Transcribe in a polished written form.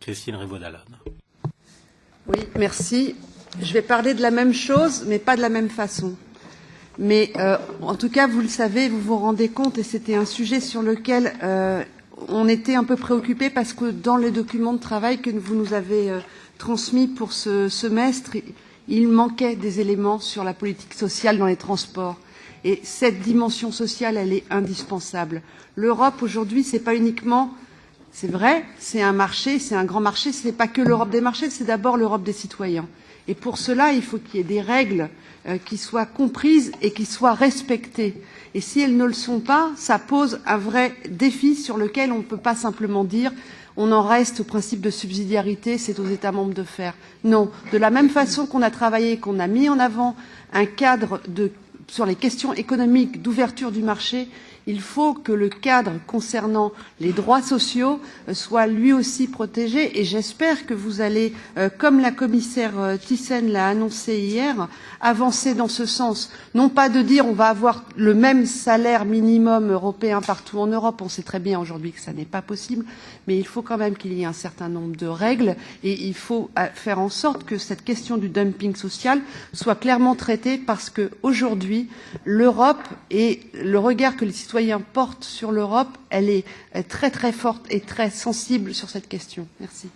Christine Revaud-Dallon. Oui, merci. Je vais parler de la même chose, mais pas de la même façon. Mais en tout cas, vous le savez, vous vous rendez compte, et c'était un sujet sur lequel on était un peu préoccupés parce que dans les documents de travail que vous nous avez transmis pour ce semestre, il manquait des éléments sur la politique sociale dans les transports. Et cette dimension sociale, elle est indispensable. L'Europe, aujourd'hui, c'est pas uniquement, c'est vrai, c'est un marché, c'est un grand marché, ce n'est pas que l'Europe des marchés, c'est d'abord l'Europe des citoyens. Et pour cela, il faut qu'il y ait des règles qui soient comprises et qui soient respectées. Et si elles ne le sont pas, ça pose un vrai défi sur lequel on ne peut pas simplement dire on en reste au principe de subsidiarité, c'est aux États membres de faire. Non. De la même façon qu'on a travaillé, qu'on a mis en avant un cadre sur les questions économiques d'ouverture du marché, il faut que le cadre concernant les droits sociaux soit lui aussi protégé et j'espère que vous allez, comme la commissaire Thyssen l'a annoncé hier, avancer dans ce sens. Non pas de dire on va avoir le même salaire minimum européen partout en Europe, on sait très bien aujourd'hui que ça n'est pas possible, mais il faut quand même qu'il y ait un certain nombre de règles et il faut faire en sorte que cette question du dumping social soit clairement traitée parce que aujourd'hui l'Europe et le regard que les citoyens portent sur l'Europe, elle est très très forte et très sensible sur cette question. Merci.